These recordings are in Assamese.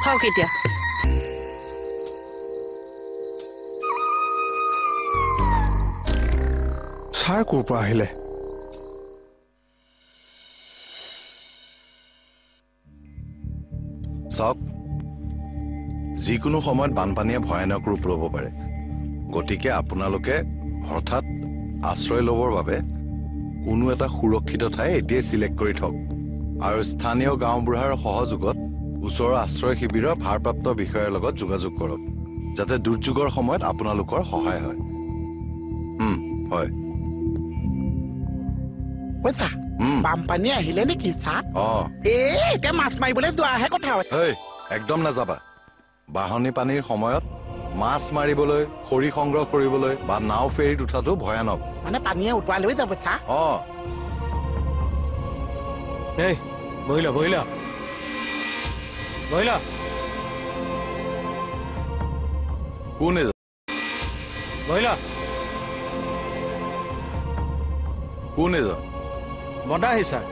থাওক এতিয়া ছাৰ ক'ৰ পৰা আহিলে চাওক যিকোনো সময়ত বানপানীয়ে ভয়ানক ৰূপ ল'ব পাৰে গতিকে আপোনালোকে হঠাৎ আশ্ৰয় ল'বৰ বাবে কোনো এটা সুৰক্ষিত ঠাই এতিয়াই চিলেক্ট কৰি থওক আৰু স্থানীয় গাঁওবুঢ়াৰ সহযোগত ওচৰৰ আশ্ৰয় শিবিৰৰ ভাৰপ্ৰাপ্ত বিষয়াৰ লগত যোগাযোগ কৰক যাতে দুৰ্যোগৰ সময়ত আপোনালোকৰ সহায় হয় হয় কৈছা বানপানী আহিলে নেকি চা এতিয়া মাছ মাৰিবলৈ যোৱাহে কথা একদম নাযাবা বাঢ়নী পানীৰ সময়ত মাছ মাৰিবলৈ খৰি সংগ্ৰহ কৰিবলৈ বা নাও ফেৰীত উঠাটো ভয়ানক মানে পানীয়ে উটুৱাই লৈ যাব চা বহিলা বহিলা বহিলা কোনে বহিলা কোনে যা মদাহি ছাৰ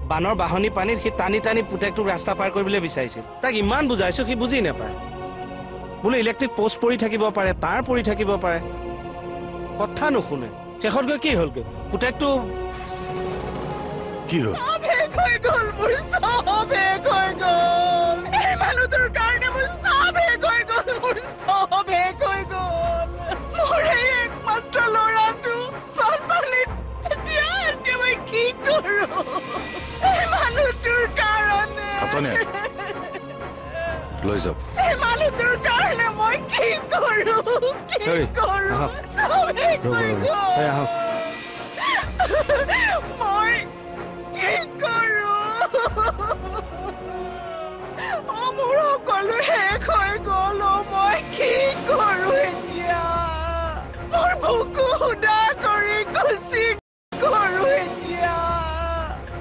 বানৰ বাহনী পানীত সি টানি টানি পুতেকটোক ৰাস্তা পাৰ কৰিবলৈ বিচাৰিছিল তাক ইমান বুজাইছো সি বুজি নাপায় বোলে ইলেক্ট্ৰিক পোষ্ট পৰি থাকিব পাৰে তাৰ পৰি থাকিব পাৰে কথা নুশুনে শেষত গৈ কি হ'লগৈ পুতেকটো কি হ'ল একমাত্ৰ ল'ৰাটো কি কৰো মানুহটোৰ কাৰণে লৈ যাওক মানুহটোৰ কাৰণে মই কি কৰো মই কি কৰো মোৰ সকলো শেষ হৈ গ'ল মই কি কৰো এতিয়া মোৰ বুকু সুদা কৰি গুচি কৰো এতিয়া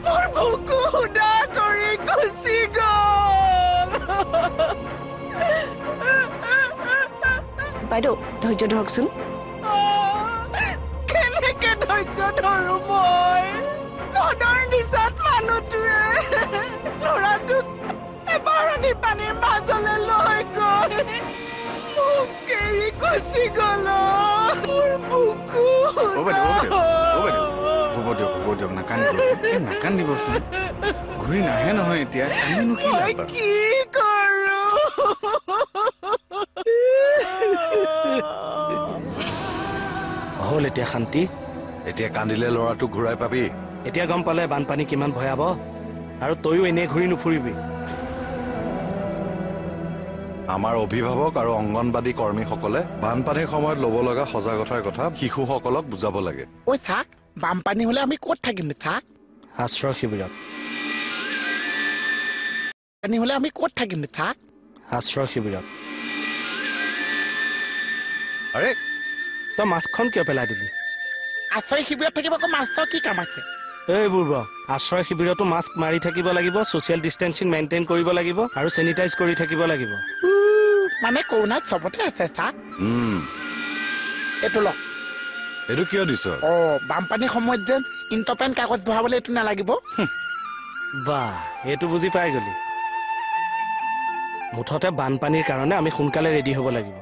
মোৰ বুকু সুদা কৰি গুচি গ'ল বাইদেউ ধৈৰ্য ধৰকচোন কেনেকে ধৈৰ্য ধৰো মই মদৰ নিচাত মানুহটোৱে ল'ৰাটোক বাঢ়নী পানীৰ মাজলৈ লৈ গৈ মোক এৰি গুচি গ'ল মোৰ বুকু হ'ব দিয়ক নাকান্দিবচোন ঘূৰি নাহে নহয় এতিয়া কি কৰো হ'ল এতিয়া শান্তি এতিয়া কান্দিলে ল'ৰাটো ঘূৰাই পাবি এতিয়া গম পালে বানপানী কিমান ভয়াৱহ আৰু তইও এনেই ঘূৰি নুফুৰিবি আমাৰ অভিভাৱক আৰু অংগনবাদী কৰ্মীসকলে বানপানীৰ সময়ত ল'ব লগা সজাগতাৰ কথা শিশুসকলক বুজাব লাগে ঐ চাক বানপানী হলে আমি ক'ত থাকিম চাক আশ্ৰয় শিবিৰত পানী হলে আমি ক'ত থাকিম চাক আশ্ৰয় শিবিৰত আৰে তই মাছখন কিয় পেলাই দিলি আশ্ৰয় শিবিৰত থাকিব আকৌ মাছৰ কি কাম আছে এই বুৰ্ব আশ্ৰয় শিবিৰতো মাস্ক মাৰি থাকিব লাগিব ছ'চিয়েল ডিষ্টেন্সিং মেইনটেইন কৰিব লাগিব আৰু চেনিটাইজ কৰি থাকিব লাগিব মানে কৰোণাত চবতে আছে চাক এইটো লওক এইটো কিয় দিছ বানপানীৰ সময়ত যেন ইণ্টপেন কাগজ ভৰাবলৈ এইটো নালাগিব বাহ এইটো বুজি পাই গলি মুঠতে বানপানীৰ কাৰণে আমি সোনকালে ৰেডি হ'ব লাগিব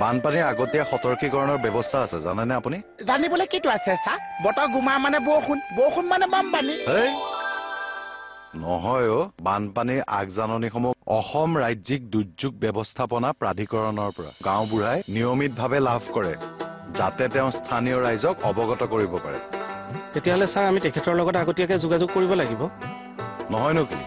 বানপানীৰ আগতীয়া সতৰ্কীকৰণৰ ব্যৱস্থা আছে জানেনে আপুনি জানিবলৈ কিটো আছে চাক বতৰ গুমা মানে বৰষুণ মানে বানপানী নহয় বানপানীৰ আগজাননীসমূহ অসম ৰাজ্যিক দুৰ্যোগ ব্যৱস্থাপনা প্ৰাধিকৰণৰ পৰা গাঁওবুঢ়াই নিয়মিতভাৱে লাভ কৰে যাতে তেওঁ স্থানীয় ৰাইজক অৱগত কৰিব পাৰে তেতিয়াহ'লে ছাৰ আমি তেখেতৰ লগত আগতীয়াকৈ যোগাযোগ কৰিব লাগিব নহয়নো কি